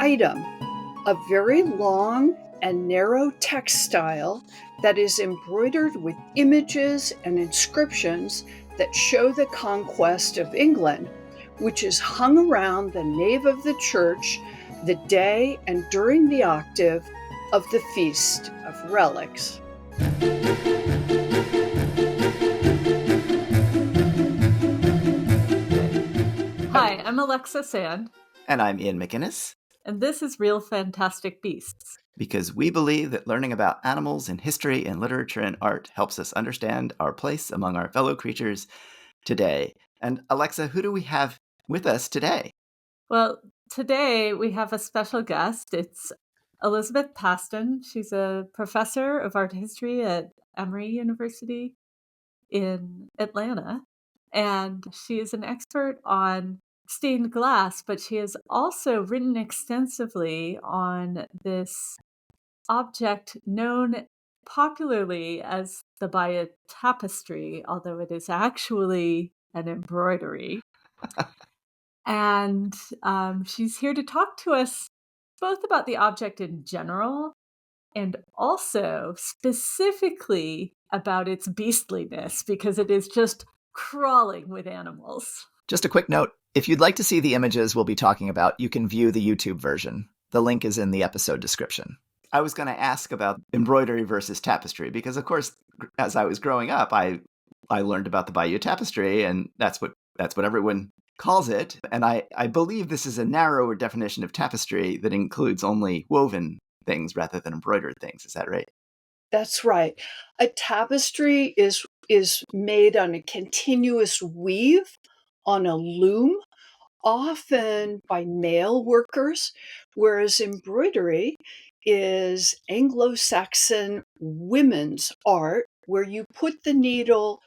item, a very long and narrow textile that is embroidered with images and inscriptions that show the conquest of England, which is hung around the nave of the church the day and during the octave of the Feast of Relics. Hi, I'm Alexa Sand. And I'm Ian McInnes. And this is Real Fantastic Beasts. Because we believe that learning about animals in history and literature and art helps us understand our place among our fellow creatures today. And Alexa, who do we have with us today? Well, today we have a special guest. It's Elizabeth Pastan. She's a professor of art history at Emory University in Atlanta. And she is an expert on stained glass, but she has also written extensively on this object known popularly as the Bayeux Tapestry, although it is actually an embroidery. And she's here to talk to us both about the object in general and also specifically about its beastliness, because it is just crawling with animals. Just a quick note, if you'd like to see the images we'll be talking about, you can view the YouTube version. The link is in the episode description. I was going to ask about embroidery versus tapestry, because of course, as I was growing up, I learned about the Bayeux Tapestry, and that's what everyone calls it. And I believe this is a narrower definition of tapestry that includes only woven things rather than embroidered things. Is that right? That's right. A tapestry is made on a continuous weave on a loom, often by male workers, whereas embroidery is Anglo-Saxon women's art, where you put the needle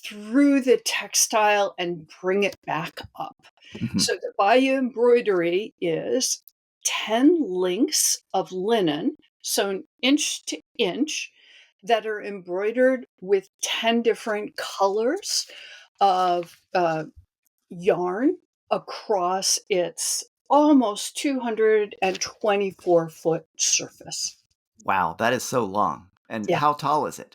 through the textile and bring it back up. Mm-hmm. So the Bayeux embroidery is 10 links of linen sewn inch to inch that are embroidered with 10 different colors of yarn across its almost 224-foot surface. Wow, that is so long. And Yeah. how tall is it?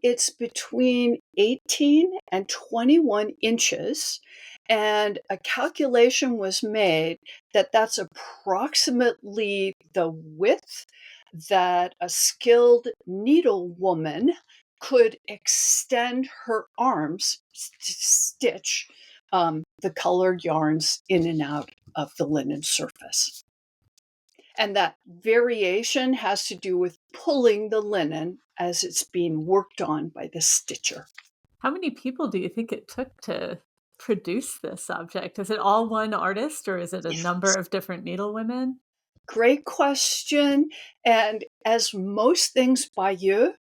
It's between 18 and 21 inches, and a calculation was made that that's approximately the width that a skilled needlewoman could extend her arms to stitch the colored yarns in and out of the linen surface. And that variation has to do with pulling the linen as it's being worked on by the stitcher. How many people do you think it took to produce this object? Is it all one artist, or is it a number of different needlewomen? Great question. And as most things Bayeux,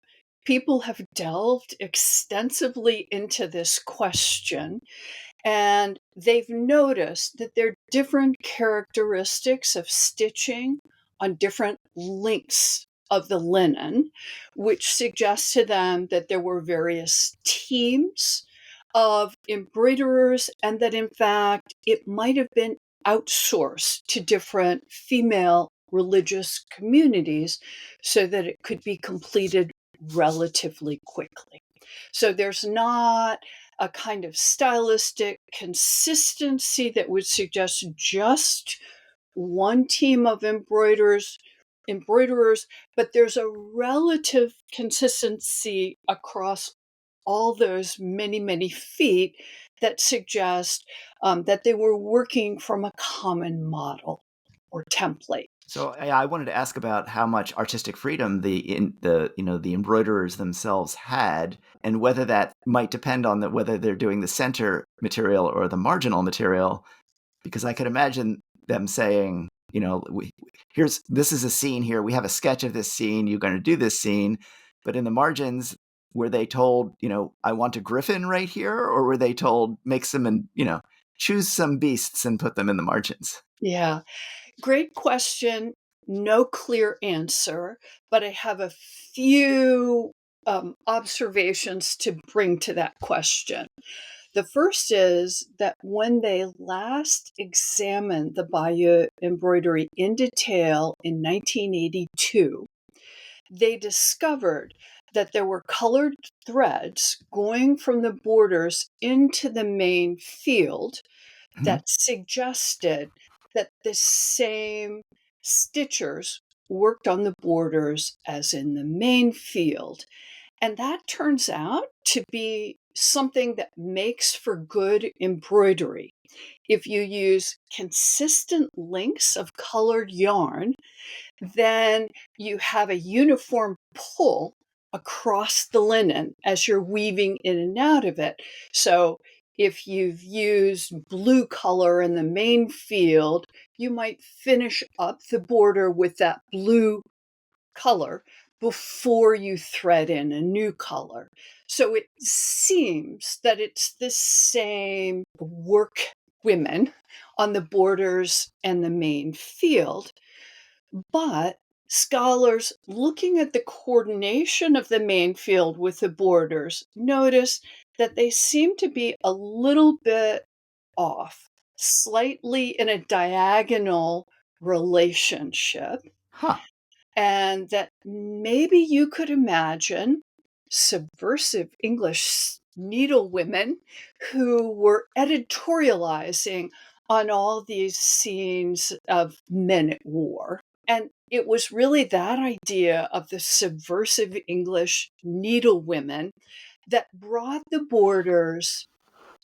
people have delved extensively into this question. And they've noticed that there are different characteristics of stitching on different links of the linen, which suggests to them that there were various teams of embroiderers, and that in fact it might have been outsourced to different female religious communities so that it could be completed relatively quickly. So there's not a kind of stylistic consistency that would suggest just one team of embroiderers, but there's a relative consistency across all those many, many feet that suggest that they were working from a common model or template. So I wanted to ask about how much artistic freedom the embroiderers themselves had, and whether that might depend on whether they're doing the center material or the marginal material, because I could imagine them saying, this is a scene here. We have a sketch of this scene. You're going to do this scene, but in the margins, were they told, I want a griffin right here, or were they told make some and choose some beasts and put them in the margins? Yeah. Great question. No clear answer, but I have a few observations to bring to that question. The first is that when they last examined the Bayeux embroidery in detail in 1982, they discovered that there were colored threads going from the borders into the main field Mhm. that suggested that the same stitchers worked on the borders as in the main field. And that turns out to be something that makes for good embroidery. If you use consistent lengths of colored yarn, then you have a uniform pull across the linen as you're weaving in and out of it. So if you've used blue color in the main field, you might finish up the border with that blue color before you thread in a new color. So it seems that it's the same work women on the borders and the main field. But scholars looking at the coordination of the main field with the borders notice that they seem to be a little bit off, slightly in a diagonal relationship, Huh. and that maybe you could imagine subversive English needlewomen who were editorializing on all these scenes of men at war. And it was really that idea of the subversive English needlewomen that brought the borders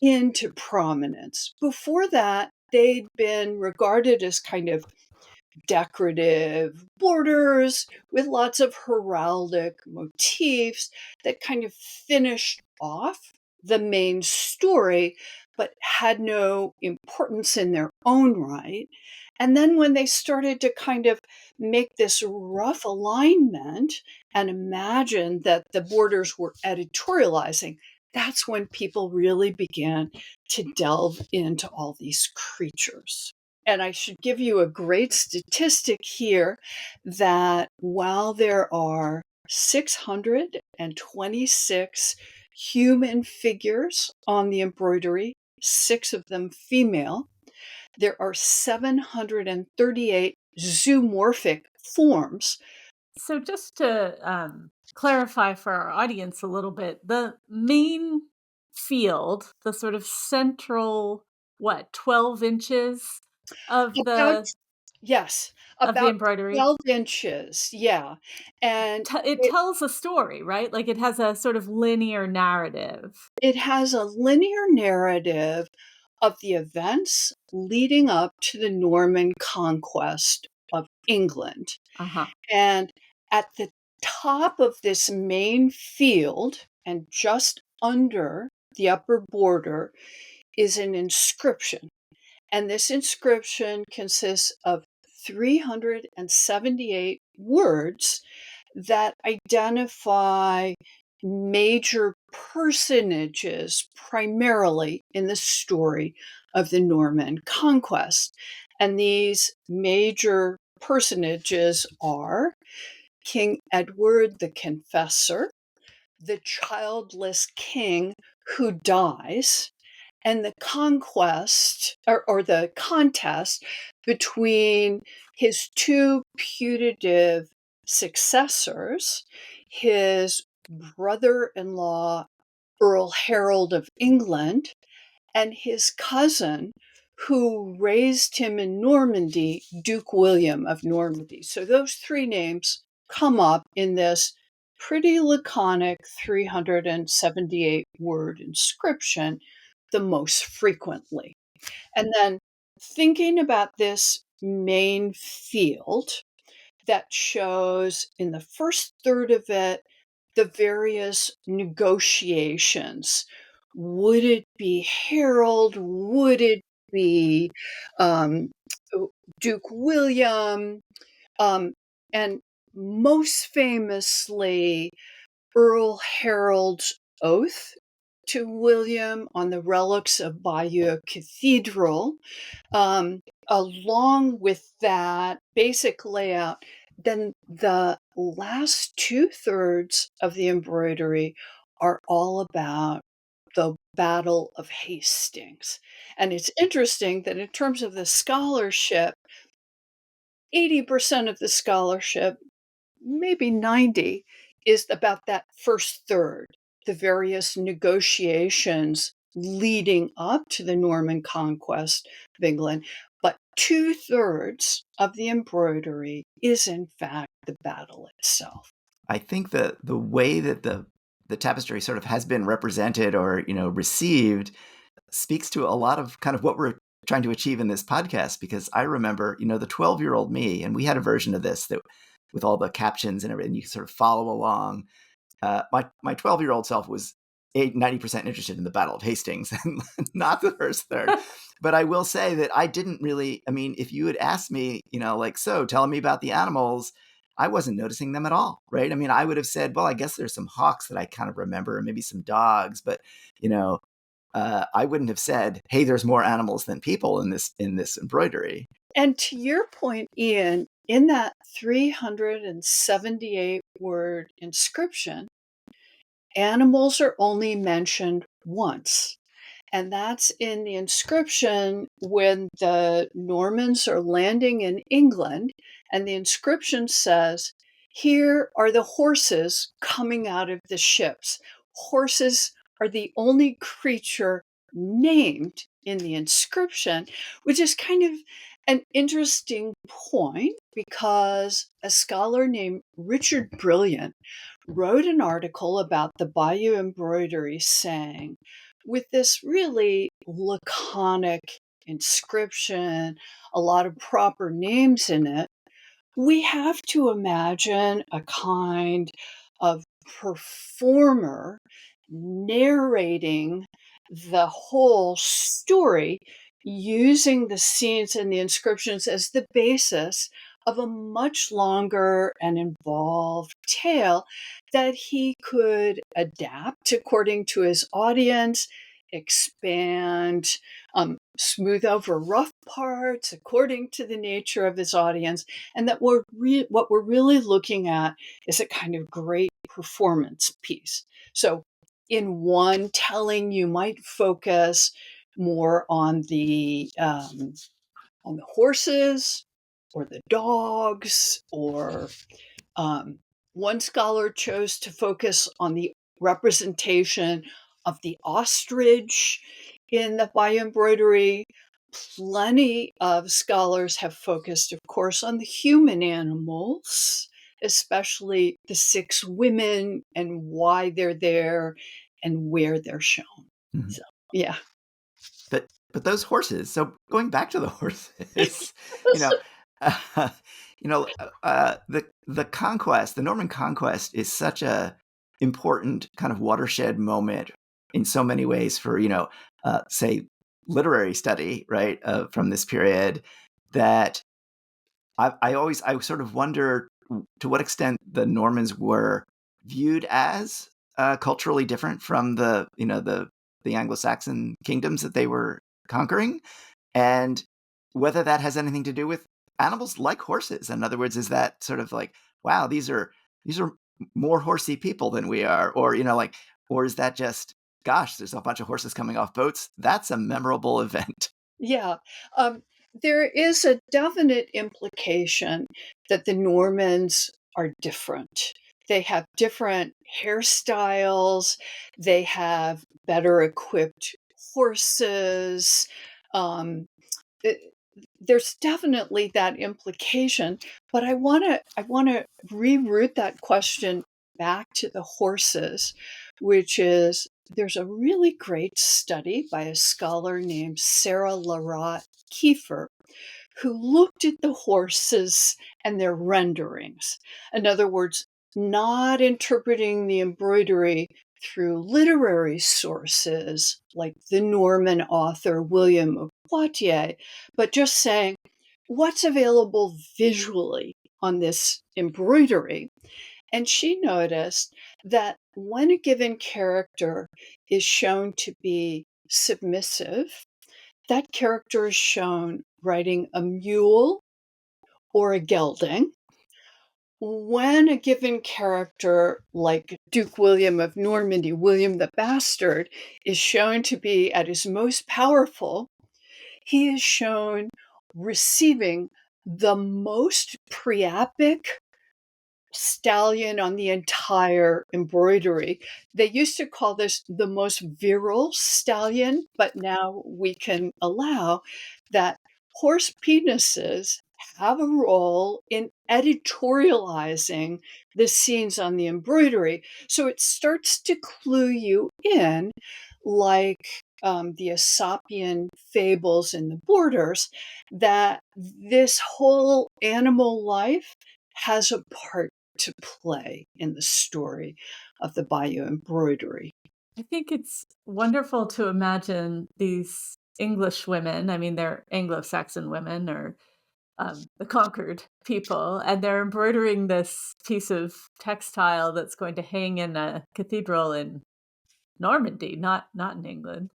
into prominence. Before that, they'd been regarded as kind of decorative borders with lots of heraldic motifs that kind of finished off the main story, but had no importance in their own right. And then when they started to kind of make this rough alignment and imagine that the borders were editorializing, that's when people really began to delve into all these creatures. And I should give you a great statistic here that while there are 626 human figures on the embroidery, 6 of them female, there are 738 zoomorphic forms. So just to clarify for our audience a little bit, the main field, the sort of central, 12 inches of About, the yes, of the about embroidery, 12 inches, yeah. And it tells a story, right? Like it has a sort of linear narrative. it has a linear narrative of the events leading up to the Norman conquest of England. Uh-huh. And at the top of this main field, and just under the upper border, is an inscription. And this inscription consists of 378 words that identify major personages primarily in the story of the Norman conquest. And these major personages are King Edward the Confessor, the childless king who dies, and the conquest or the contest between his two putative successors, his brother-in-law, Earl Harold of England, and his cousin, who raised him in Normandy, Duke William of Normandy. So those 3 names come up in this pretty laconic 378 word inscription the most frequently. And then thinking about this main field that shows in the first third of it the various negotiations. Would it be Harold? Would it be um, Duke William? And most famously, Earl Harold's oath to William on the relics of Bayeux Cathedral. Along with that basic layout, then the last 2/3 of the embroidery are all about the Battle of Hastings. And it's interesting that in terms of the scholarship, 80% of the scholarship, maybe 90, is about that first third, the various negotiations leading up to the Norman conquest of England. But 2/3 of the embroidery is, in fact, the battle itself. I think the way that the tapestry sort of has been represented or received speaks to a lot of kind of what we're trying to achieve in this podcast. Because I remember the 12-year-old me, and we had a version of this that with all the captions and everything, you could sort of follow along. My 12-year-old self was 90% interested in the Battle of Hastings and not the first third. But I will say that I didn't really, I mean, if you had asked me, so tell me about the animals, I wasn't noticing them at all, right? I mean, I would have said, well, I guess there's some hawks that I kind of remember, and maybe some dogs, but I wouldn't have said, hey, there's more animals than people in this embroidery. And to your point, Ian, in that 378 word inscription, animals are only mentioned once. And that's in the inscription when the Normans are landing in England. And the inscription says, "Here are the horses coming out of the ships." Horses are the only creature named in the inscription, which is kind of an interesting point because a scholar named Richard Brilliant wrote an article about the Bayeux Embroidery saying, with this really laconic inscription, a lot of proper names in it, we have to imagine a kind of performer narrating the whole story using the scenes and the inscriptions as the basis of a much longer and involved tale that he could adapt according to his audience, expand, smooth over rough parts according to the nature of his audience, and that what we're really looking at is a kind of great performance piece. So in one telling, you might focus more on the horses or the dogs, or one scholar chose to focus on the representation of the ostrich in the Bayeux embroidery. Plenty of scholars have focused, of course, on the human animals, especially the 6 women and why they're there and where they're shown. Mm-hmm. So, yeah. But those horses. So going back to the horses, you know, uh, the conquest, the Norman conquest, is such a important kind of watershed moment in so many ways for say literary study, right, from this period, that I sort of wonder to what extent the Normans were viewed as culturally different from the Anglo-Saxon kingdoms that they were conquering, and whether that has anything to do with animals like horses. In other words, is that sort of like, wow, these are more horsey people than we are, or or is that just, gosh, there's a bunch of horses coming off boats? That's a memorable event. Yeah. There is a definite implication that the Normans are different. They have different hairstyles, they have better equipped horses. Um, it- there's definitely that implication, but I want to reroute that question back to the horses, which is there's a really great study by a scholar named Sarah Larat Kiefer who looked at the horses and their renderings. In other words, not interpreting the embroidery through literary sources like the Norman author William of Poitiers, but just saying what's available visually on this embroidery. And she noticed that when a given character is shown to be submissive, that character is shown riding a mule or a gelding, when a given character like Duke William of Normandy, William the Bastard, is shown to be at his most powerful, he is shown receiving the most priapic stallion on the entire embroidery. They used to call this the most virile stallion, but now we can allow that horse penises have a role in editorializing the scenes on the embroidery. So it starts to clue you in, like the Aesopian fables in the borders, that this whole animal life has a part to play in the story of the Bayeux Embroidery. I think it's wonderful to imagine these English women. I mean, they're Anglo-Saxon women, or the conquered people, and they're embroidering this piece of textile that's going to hang in a cathedral in Normandy, not in England.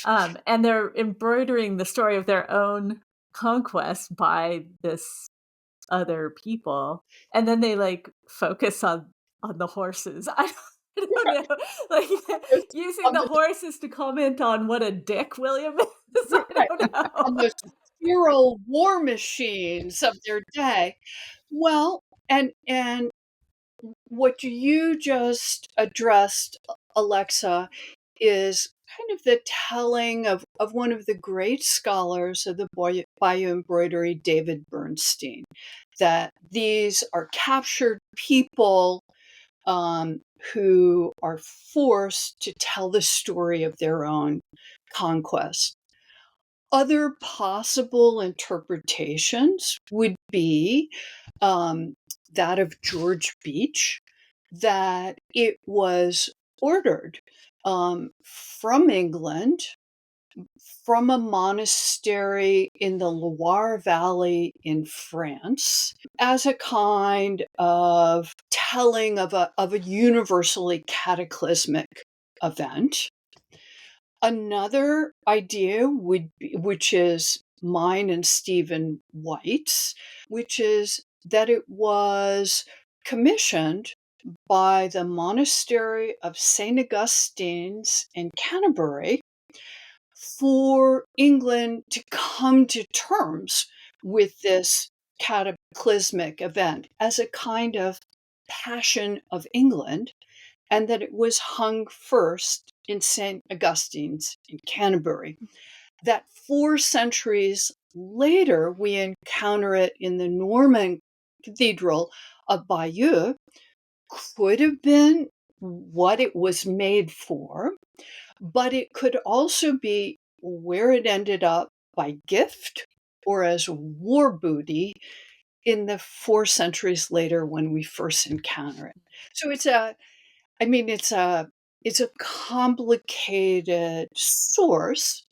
And they're embroidering the story of their own conquest by this other people, and then they like focus on the horses. I don't know, like using On the the, horses to comment on what a dick William is. I right, don't know. on those hero war machines of their day. Well, and what you just addressed, Alexa, is kind of the telling of one of the great scholars of the Bayeux Embroidery, David Bernstein, that these are captured people who are forced to tell the story of their own conquest. Other possible interpretations would be that of George Beach, that it was ordered from England, from a monastery in the Loire Valley in France, as a kind of telling of a universally cataclysmic event. Another idea would be, which is mine and Stephen White's, which is that it was commissioned by the monastery of St. Augustine's in Canterbury for England to come to terms with this cataclysmic event as a kind of passion of England, and that it was hung first in St. Augustine's in Canterbury. That 4 centuries later, we encounter it in the Norman Cathedral of Bayeux, could have been what it was made for, but it could also be where it ended up by gift or as war booty in the 4 centuries later when we first encounter it. So it's a complicated source,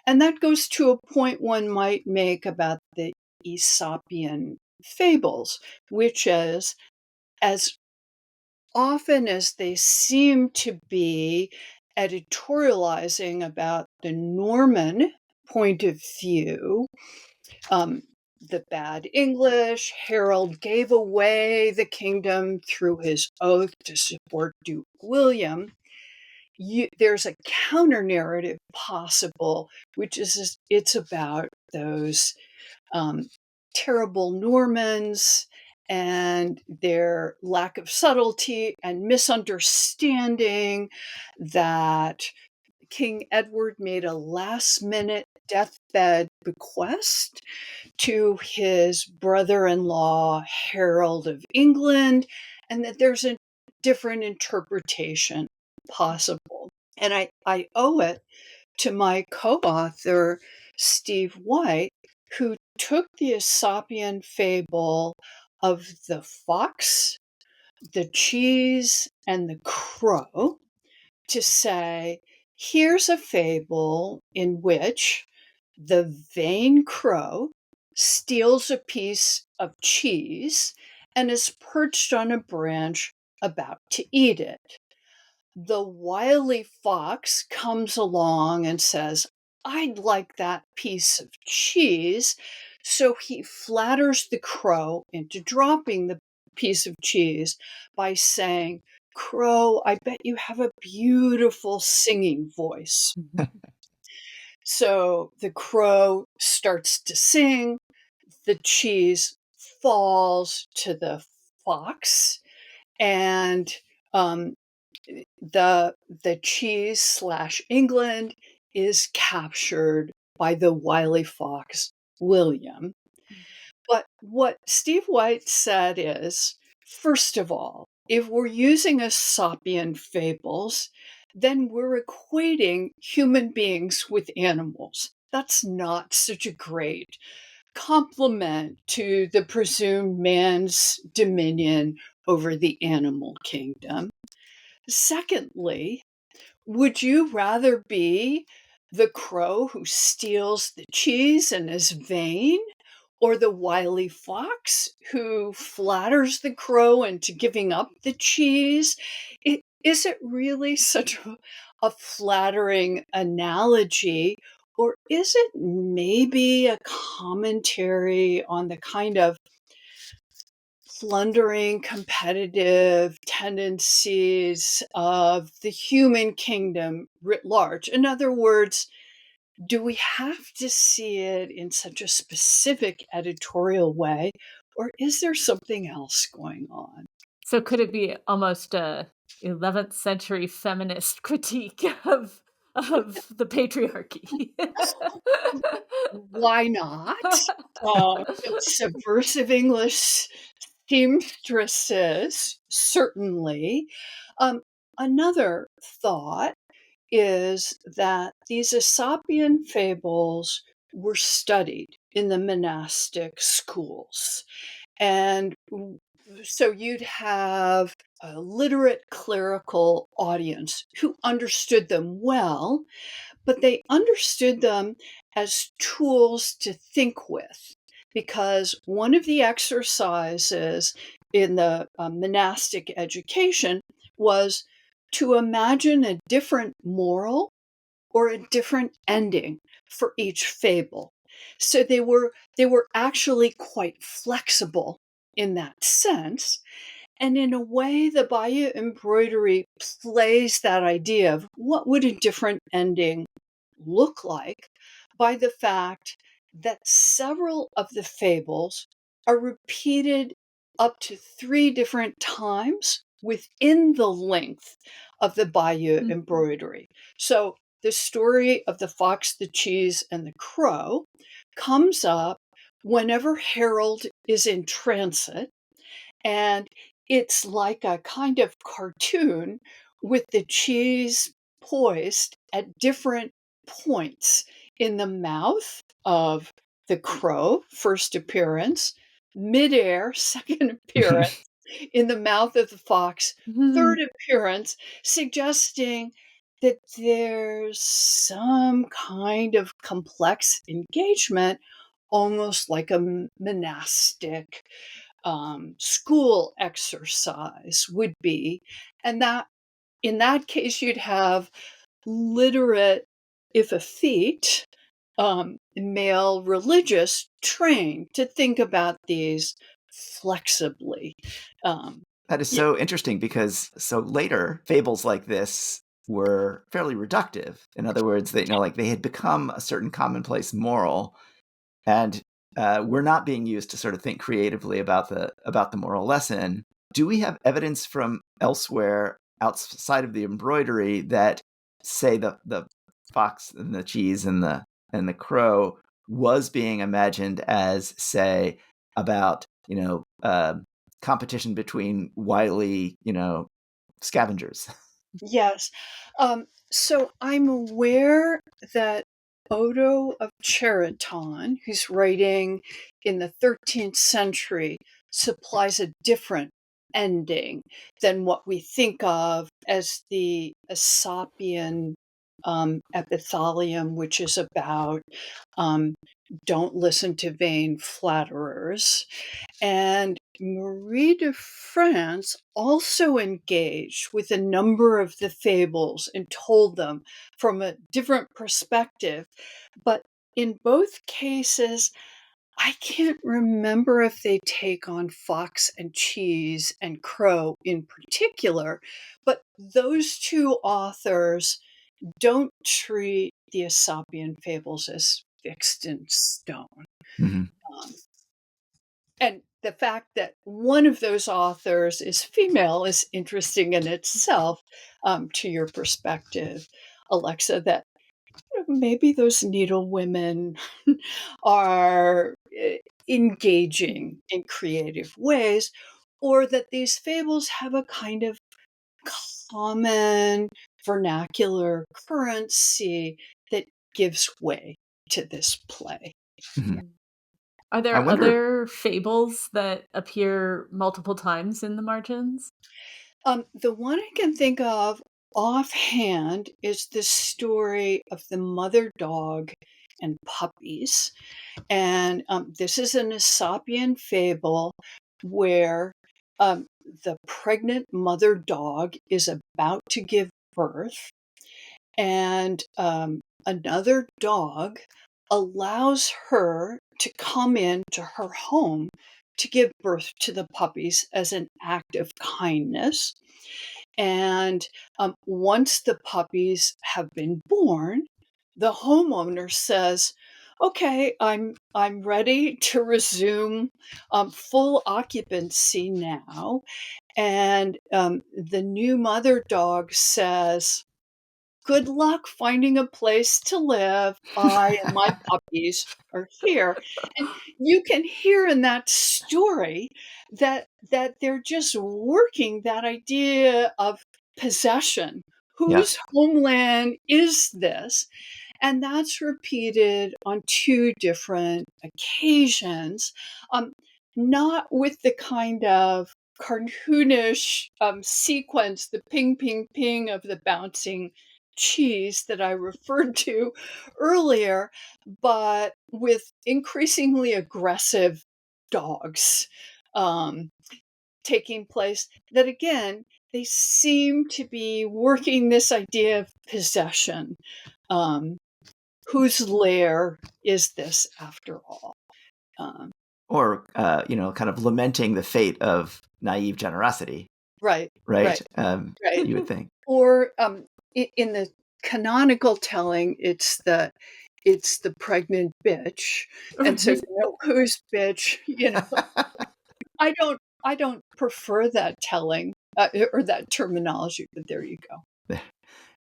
and that goes to a point one might make about the Aesopian fables, which is, as often as they seem to be editorializing about the Norman point of view, the bad English, Harold gave away the kingdom through his oath to support Duke William. There's a counter narrative possible, which is it's about those terrible Normans and their lack of subtlety and misunderstanding that King Edward made a last-minute deathbed bequest to his brother-in-law, Harold of England, and that there's a different interpretation possible. And I owe it to my co-author, Steve White, who took the Aesopian fable of the fox, the cheese, and the crow to say, here's a fable in which the vain crow steals a piece of cheese and is perched on a branch about to eat it. The wily fox comes along and says, I'd like that piece of cheese. So he flatters the crow into dropping the piece of cheese by saying, "Crow, I bet you have a beautiful singing voice." So the crow starts to sing, the cheese falls to the fox, and um, the cheese slash England is captured by the wily fox William. But what Steve White said is, first of all, if we're using Aesopian fables, then we're equating human beings with animals. That's not such a great compliment to the presumed man's dominion over the animal kingdom. Secondly, would you rather be the crow who steals the cheese and is vain, or the wily fox who flatters the crow into giving up the cheese? Is it really such a flattering analogy, or is it maybe a commentary on the kind of plundering, competitive tendencies of the human kingdom writ large? In other words, do we have to see it in such a specific editorial way, or is there something else going on? So could it be almost a 11th century feminist critique of the patriarchy? Why not? Subversive English seamstresses, certainly. Um, Another thought is that these Aesopian fables were studied in the monastic schools. And so you'd have a literate clerical audience who understood them well, but they understood them as tools to think with. Because one of the exercises in the monastic education was to imagine a different moral or a different ending for each fable. So they were actually quite flexible in that sense. And in a way, the Bayeux Embroidery plays that idea of what would a different ending look like by the fact that several of the fables are repeated up to 3 different times within the length of the Bayeux Mm. Embroidery. So the story of the fox, the cheese, and the crow comes up whenever Harold is in transit, and it's like a kind of cartoon with the cheese poised at different points in the mouth of the crow, first appearance, midair, second appearance, in the mouth of the fox, third Mhm. appearance, suggesting that there's some kind of complex engagement, almost like a monastic school exercise would be. And that in that case, you'd have literate, if effete, male religious trained to think about these flexibly. Um, That is yeah, so interesting because so later fables like this were fairly reductive. In other words, they like they had become a certain commonplace moral, and were not being used to sort of think creatively about the moral lesson. Do we have evidence from elsewhere outside of the embroidery that say the fox and the cheese and the crow was being imagined as, say, about competition between wily scavengers? yes. So I'm aware that Odo of Cheriton, who's writing in the 13th century, supplies a different ending than what we think of as the Aesopian epithalium, which is about um, don't listen to vain flatterers. And Marie de France also engaged with a number of the fables and told them from a different perspective. But in both cases, I can't remember if they take on fox and cheese and crow in particular, but those two authors don't treat the Aesopian fables as fixed in stone. Mhm. Um, and the fact that one of those authors is female is interesting in itself, to your perspective, Alexa, that maybe those needle women are engaging in creative ways, or that these fables have a kind of common vernacular currency that gives way to this play. Mhm. Mm. Are I there wonder. other fables that appear multiple times in the margins? The one I can think of offhand is the story of the mother dog and puppies. And this is an Aesopian fable where the pregnant mother dog is about to give birth, and another dog allows her to come into her home to give birth to the puppies as an act of kindness. And once the puppies have been born, the homeowner says, "Okay, I'm ready to resume full occupancy now." And the new mother dog says, "Good luck finding a place to live. I and my puppies are here." And you can hear in that story that they're just working that idea of possession. Yeah. Whose homeland is this? And that's repeated on two different occasions, um, not with the kind of cartoonish sequence, the ping, ping, ping of the bouncing cheese that I referred to earlier, but with increasingly aggressive dogs um, taking place. That again, they seem to be working this idea of possession. Um, Whose lair is this after all? Um, Or kind of lamenting the fate of naive generosity, right, right? right, right. You would think. Or in the canonical telling, it's the pregnant bitch, and so whose bitch? I don't prefer that telling or that terminology, but there you go.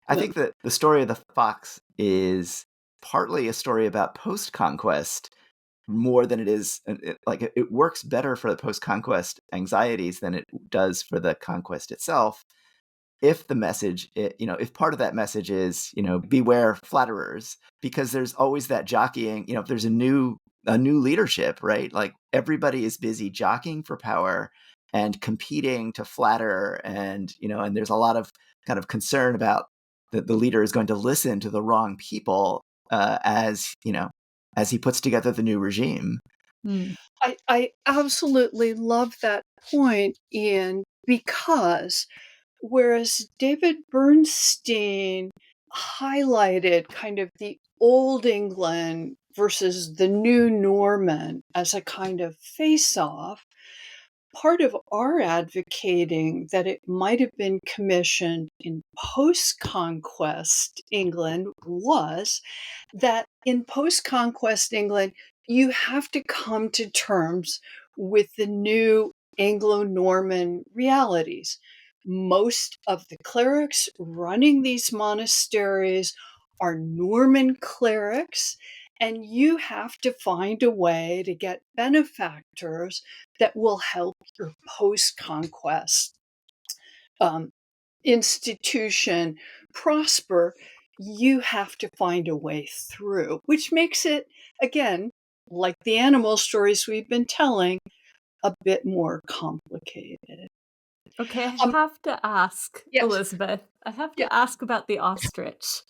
I Yeah. think that the story of the fox is partly a story about post-conquest more than it is it works better for the post-conquest anxieties than it does for the conquest itself. If the message, if part of that message is, beware flatterers, because there's always that jockeying, if there's a new leadership, right? Like everybody is busy jockeying for power and competing to flatter, and there's a lot of kind of concern about that the leader is going to listen to the wrong people as he puts together the new regime. Hmm. I absolutely love that point, Ian, because whereas David Bernstein highlighted kind of the old England versus the new Norman as a kind of face off, part of our advocating that it might have been commissioned in post conquest England was that in post conquest England, you have to come to terms with the new Anglo Norman realities. Most of the clerics running these monasteries are Norman clerics, and you have to find a way to get benefactors that will help your post conquest um, institution prosper. You have to find a way through, which makes it, again, like the animal stories we've been telling, a bit more complicated. Okay, I Um, have to ask, yes, Elizabeth, I have yeah, to ask about the ostrich.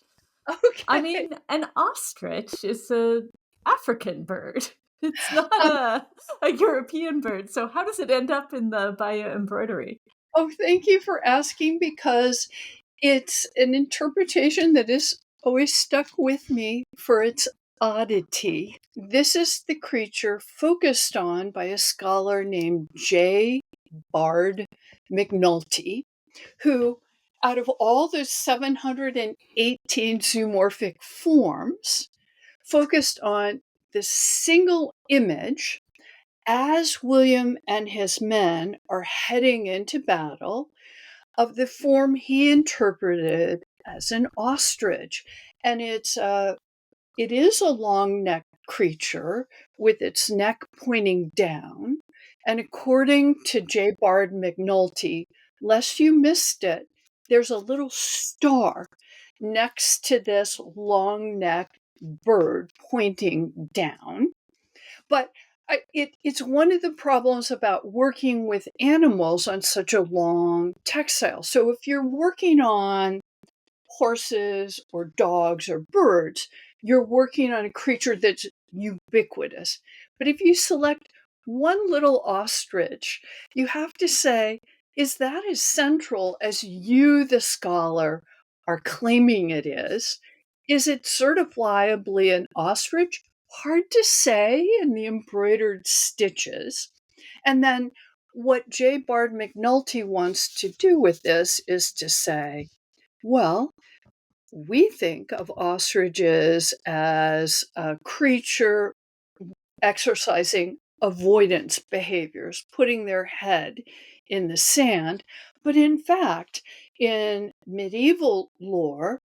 I okay. mean, an ostrich is a African bird. It's not Um, a European bird. So how does it end up in the Bayeux Embroidery? oh, thank you for asking, because it's an interpretation that has always stuck with me for its oddity. This is the creature focused on by a scholar named J. Bard McNulty, who, out of all the 718 zoomorphic forms, focused on this single image as William and his men are heading into battle of the form he interpreted as an ostrich. And it is a long-necked creature with its neck pointing down. And according to J. Bard McNulty, lest you missed it, there's a little star next to this long-necked bird pointing down. But it's one of the problems about working with animals on such a long textile. So if you're working on horses or dogs or birds, you're working on a creature that's ubiquitous. But if you select one little ostrich, you have to say, is that as central as you, the scholar, are claiming it is? Is it certifiably an ostrich? Hard to say in the embroidered stitches. And then what J. Bard McNulty wants to do with this is to say, well, we think of ostriches as a creature exercising avoidance behaviors, putting their head in the sand. But in fact, in medieval lore,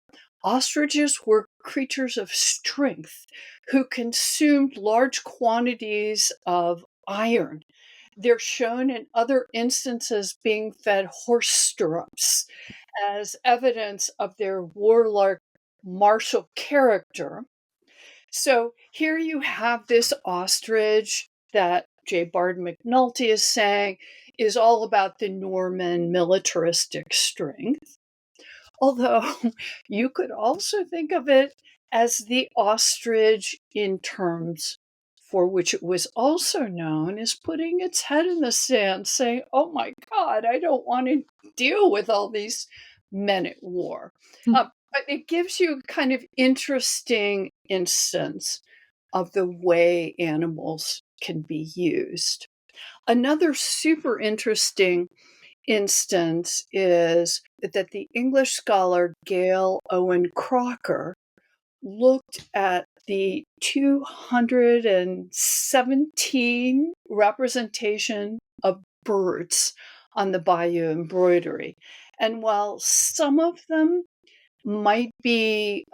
ostriches were creatures of strength who consumed large quantities of iron. They're shown in other instances being fed horse stirrups as evidence of their warlike martial character. So here you have this ostrich that J. Bard McNulty is saying is all about the Norman militaristic strength. Although you could also think of it as the ostrich in terms for which it was also known as putting its head in the sand, saying, oh my God, I don't want to deal with all these men at war. But it gives you kind of interesting instance of the way animals can be used. Another super interesting instance is that the English scholar Gail Owen Crocker looked at the 217 representation of birds on the Bayeux Embroidery. And while some of them might be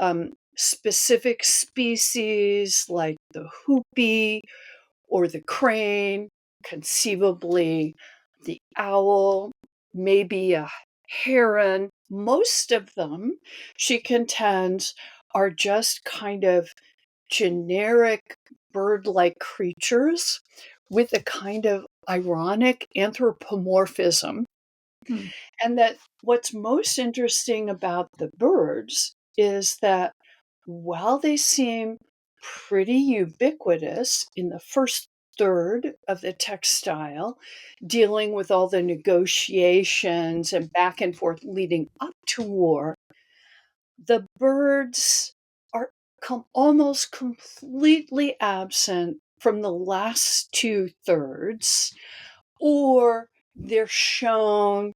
specific species like the hoopie or the crane, conceivably the owl, maybe a heron. Most of them, she contends, are just kind of generic bird-like creatures with a kind of ironic anthropomorphism. And that what's most interesting about the birds is that while they seem pretty ubiquitous in the first third of the textile, dealing with all the negotiations and back and forth leading up to war, the birds are almost completely absent from the last two thirds, or they're shown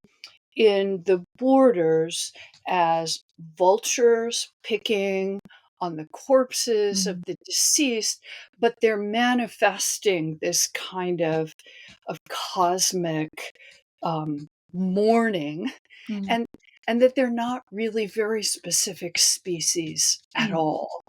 in the borders as vultures picking on the corpses of the deceased, but they're manifesting this kind of cosmic mourning, and that they're not really very specific species at all.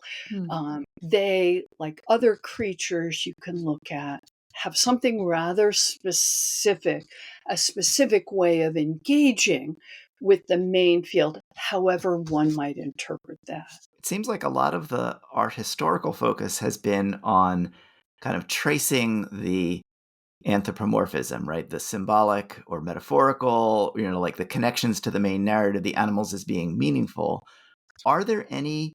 They, like other creatures you can look at, have something rather specific, a specific way of engaging with the main field, however one might interpret that. It seems like a lot of the art historical focus has been on kind of tracing the anthropomorphism, right? The symbolic or metaphorical, like the connections to the main narrative, the animals as being meaningful. Are there any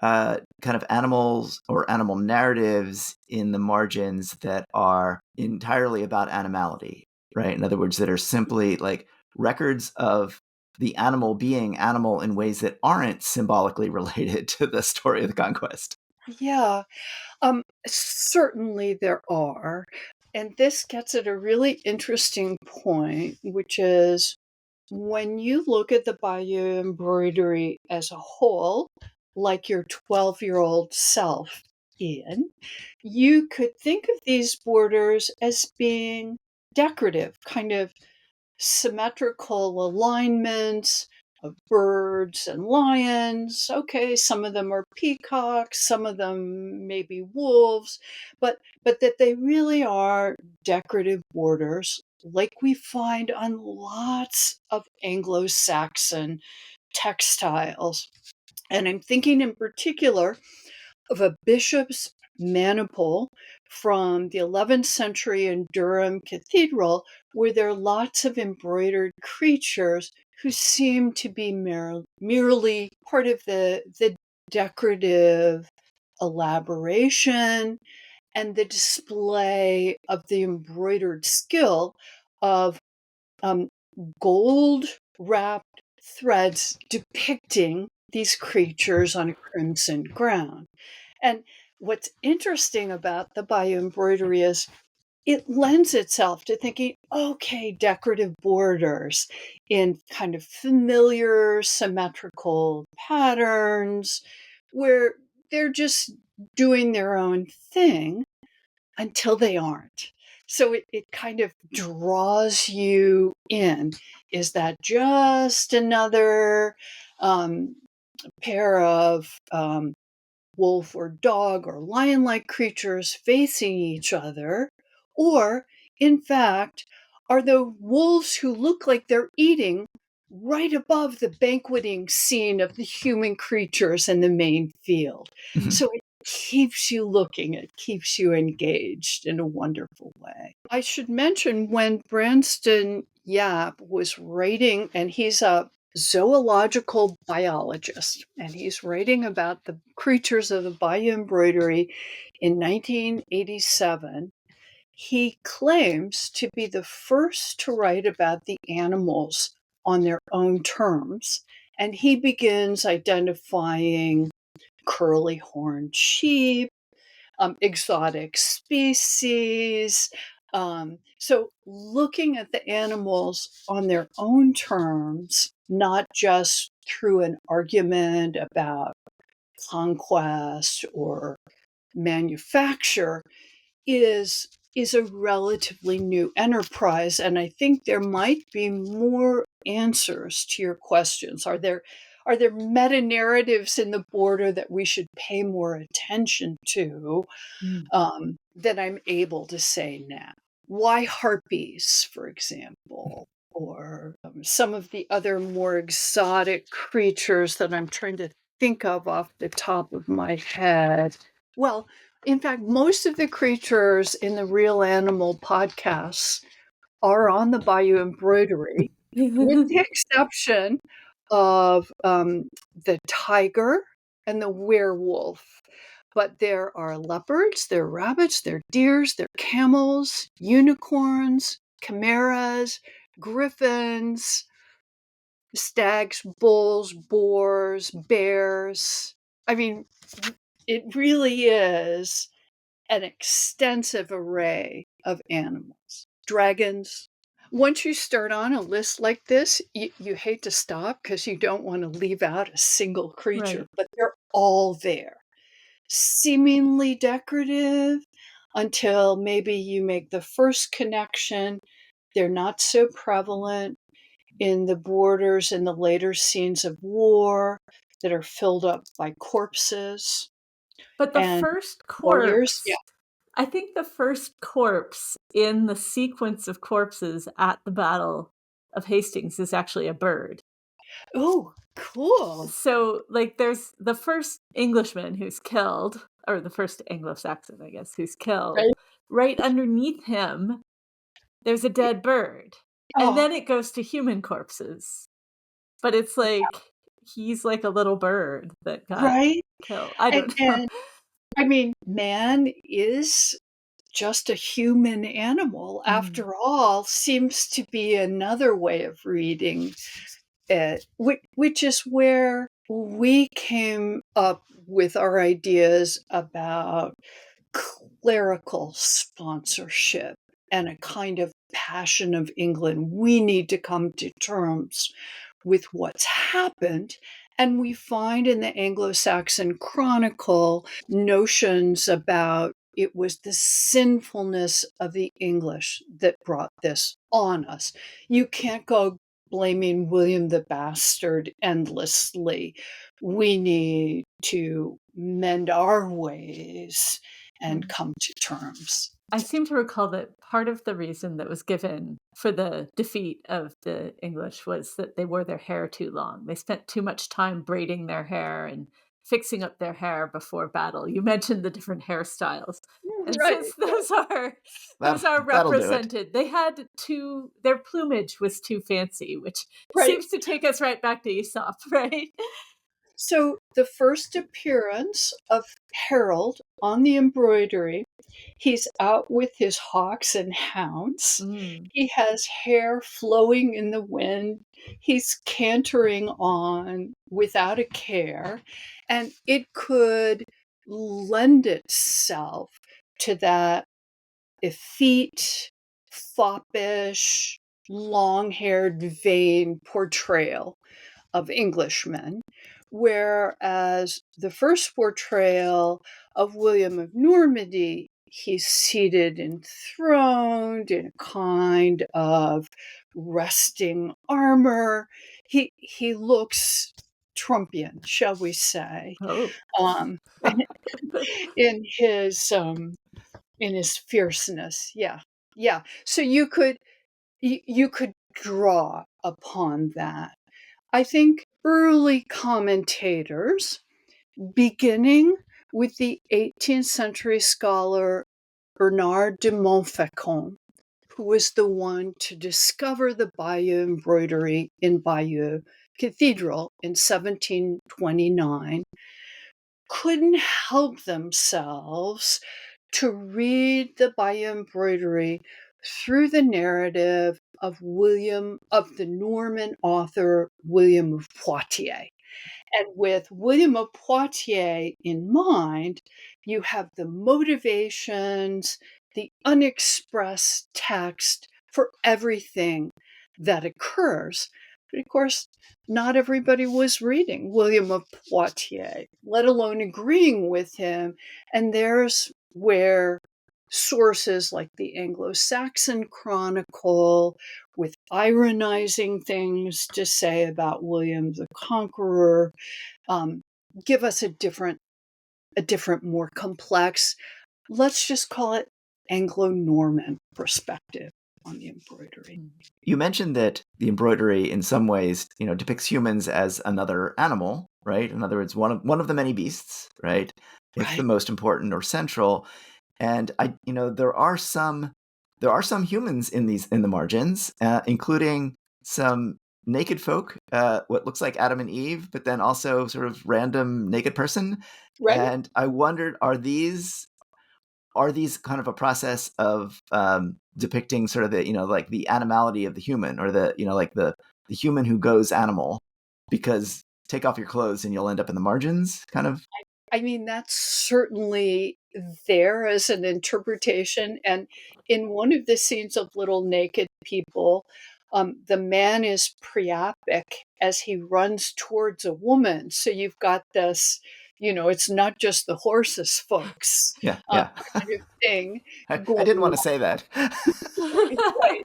kind of animals or animal narratives in the margins that are entirely about animality, right? In other words, that are simply like records of the animal being animal in ways that aren't symbolically related to the story of the conquest? Yeah. Certainly there are. And this gets at a really interesting point, which is when you look at the Bayeux embroidery as a whole, like your 12-year-old self, Ian, you could think of these borders as being decorative, kind of symmetrical alignments of birds and lions. Okay, some of them are peacocks, some of them may be wolves, but that they really are decorative borders like we find on lots of Anglo-Saxon textiles. And I'm thinking in particular of a bishop's maniple from the 11th century in Durham Cathedral, where there are lots of embroidered creatures who seem to be merely part of the decorative elaboration and the display of the embroidered skill of um, gold wrapped threads depicting these creatures on a crimson ground. And what's interesting about the Bayeux embroidery is it lends itself to thinking, okay, decorative borders in kind of familiar symmetrical patterns where they're just doing their own thing until they aren't. So it kind of draws you in. Is that just another um, pair of wolf or dog or lion like creatures facing each other? Or, in fact, are the wolves who look like they're eating right above the banqueting scene of the human creatures in the main field? Mhm. So it keeps you looking, it keeps you engaged in a wonderful way. I should mention when Branston Yap was writing, and he's a zoological biologist, and he's writing about the creatures of the Bayeux embroidery in 1987. He claims to be the first to write about the animals on their own terms, and he begins identifying curly horned sheep, exotic species. So, looking at the animals on their own terms, not just through an argument about conquest or manufacture, is is a relatively new enterprise, and I think there might be more answers to your questions. Are there meta narratives in the border that we should pay more attention to Mm. than I'm able to say now? Why harpies, for example, or some of the other more exotic creatures that I'm trying to think of off the top of my head? Well, in fact, most of the creatures in the Real Animal podcasts are on the Bayou embroidery, with the exception of the tiger and the werewolf. But there are leopards, there are rabbits, there are deers, there are camels, unicorns, chimeras, griffins, stags, bulls, boars, bears. I mean, it really is an extensive array of animals, dragons. Once you start on a list like this, you hate to stop because you don't want to leave out a single creature, Right. but they're all there, seemingly decorative until maybe you make the first connection. They're not so prevalent in the borders in the later scenes of war that are filled up by corpses But the and first warriors. Yeah. corpse, I think the first corpse in the sequence of corpses at the Battle of Hastings is actually a bird. Oh, cool. So, like, there's the first Englishman who's killed, or the first Anglo-Saxon, I guess, who's killed. Right? Right underneath him, there's a dead bird. And Oh, then it goes to human corpses. But it's like he's like a little bird that got right. killed. I And don't know. and I mean, man is just a human animal Mm. after all, seems to be another way of reading it, which is where we came up with our ideas about clerical sponsorship and a kind of passion of England. We need to come to terms with what's happened. And we find in the Anglo-Saxon Chronicle notions about it was the sinfulness of the English that brought this on us. You can't go blaming William the Bastard endlessly. We need to mend our ways and come to terms. I seem to recall that part of the reason that was given for the defeat of the English was that they wore their hair too long. They spent too much time braiding their hair and fixing up their hair before battle. You mentioned the different hairstyles. And Right, since those are That'll do it. represented, they had their plumage was too fancy, which right. seems to take us right back to Aesop, right? So the first appearance of Harold on the embroidery, he's out with his hawks and hounds. Mm. He has hair flowing in the wind. He's cantering on without a care. And it could lend itself to that effete, foppish, long haired, vain portrayal of Englishmen, whereas the first portrayal of William of Normandy, he's seated enthroned in a kind of resting armor. He looks Trumpian, shall we say, Oh. um, in his fierceness. Yeah, yeah. So you could draw upon that. I think early commentators, beginning with the 18th century scholar Bernard de Montfaucon, who was the one to discover the Bayeux embroidery in Bayeux Cathedral in 1729, couldn't help themselves to read the Bayeux embroidery through the narrative of the Norman author William of Poitiers. And with William of Poitiers in mind, you have the motivations, the unexpressed text for everything that occurs. But of course, not everybody was reading William of Poitiers, let alone agreeing with him. And there's where sources like the Anglo-Saxon Chronicle, with ironizing things to say about William the Conqueror, um, give us a different, more complex, let's just call it Anglo-Norman perspective on the embroidery. You mentioned that the embroidery, in some ways, depicts humans as another animal, right? In other words, one of the many beasts, right? If the Right. most important or central. And there are some humans in the margins, including some naked folk, what looks like Adam and Eve, but then also sort of random naked person. Right. And I wondered, are these kind of a process of depicting sort of the like the animality of the human, or the like the human who goes animal, because take off your clothes and you'll end up in the margins, kind of? I mean, that's certainly there as an interpretation. And in one of the scenes of Little Naked People, the man is priapic as he runs towards a woman. So you've got this, it's not just the horses, folks, Yeah. kind of thing I going didn't want to on. say that. Right.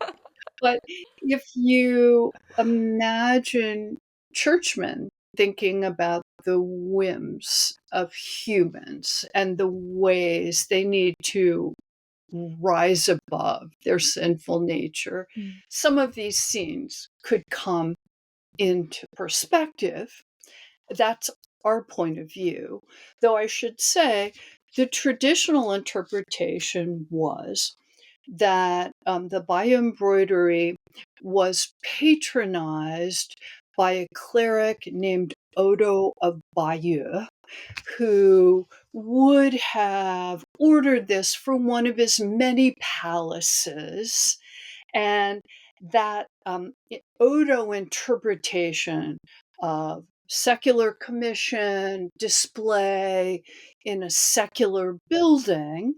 But if you imagine churchmen thinking about the whims of humans and the ways they need to rise above their sinful nature, some of these scenes could come into perspective. That's our point of view. Though I should say, the traditional interpretation was that the Bayeux embroidery was patronized by a cleric named Odo of Bayeux, who would have ordered this for one of his many palaces. And that Odo interpretation of secular commission display in a secular building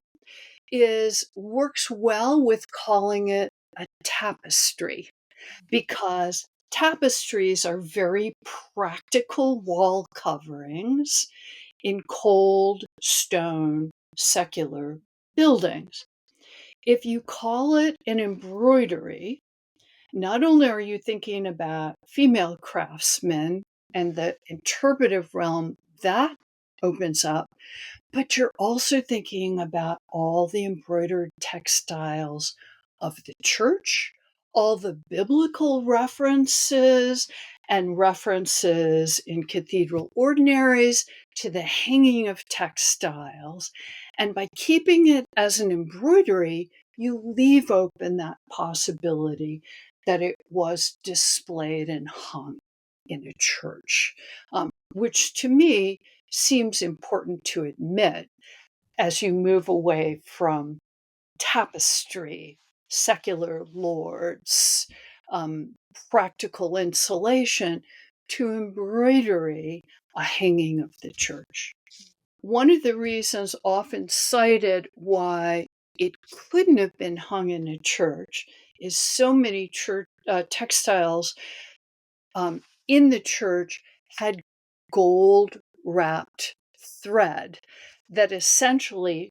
works well with calling it a tapestry, because tapestries are very practical wall coverings in cold stone secular buildings. If you call it an embroidery, not only are you thinking about female craftsmen and the interpretive realm that opens up, but you're also thinking about all the embroidered textiles of the church, all the biblical references and references in cathedral ordinaries to the hanging of textiles. And by keeping it as an embroidery, you leave open that possibility that it was displayed and hung in a church, which to me seems important to admit as you move away from tapestry, secular lords, practical insulation, to embroidery, a hanging of the church. One of the reasons often cited why it couldn't have been hung in a church is so many church textiles in the church had gold wrapped thread that essentially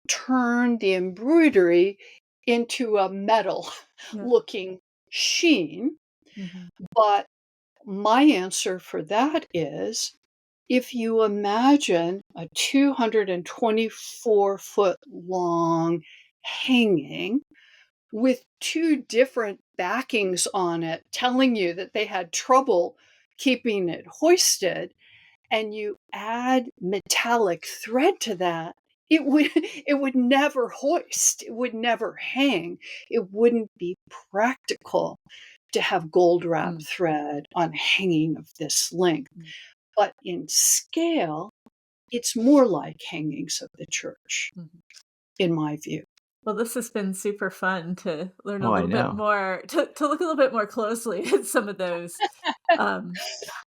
turned the embroidery into a metal looking sheen. Mm-hmm. But my answer for that is, if you imagine a 224-foot long hanging with two different backings on it telling you that they had trouble keeping it hoisted, and you add metallic thread to that, it would never hoist, it would never hang. It wouldn't be practical to have gold wrapped thread on hanging of this length. But in scale, it's more like hangings of the church, in my view. Well, this has been super fun to learn a Oh, I little bit know. more, to look a little bit more closely at some of those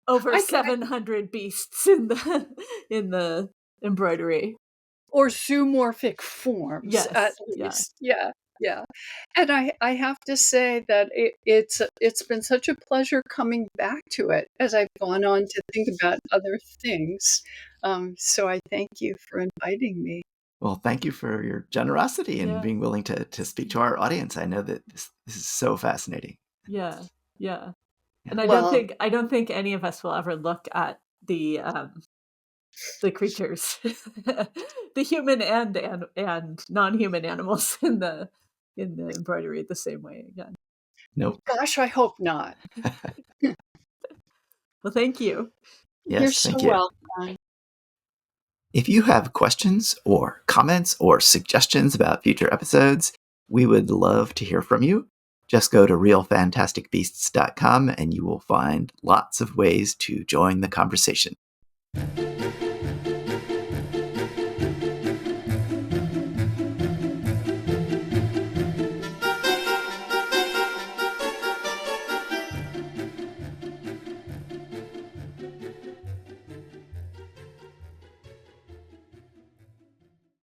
over 700 beasts in the embroidery. Or zoomorphic forms, Yes, at yeah. least. Yeah, yeah. And I have to say that it's been such a pleasure coming back to it as I've gone on to think about other things. So I thank you for inviting me. Well, thank you for your generosity and Yeah. being willing to speak to our audience. I know that this is so fascinating. Yeah, yeah. And Well, I don't think any of us will ever look at the creatures, the human and non-human animals in the embroidery the same way again. Nope. gosh, I hope not. Well, thank you. You're Yes, so thank you. welcome. If you have questions or comments or suggestions about future episodes, we would love to hear from you. Just go to realfantasticbeasts.com and you will find lots of ways to join the conversation.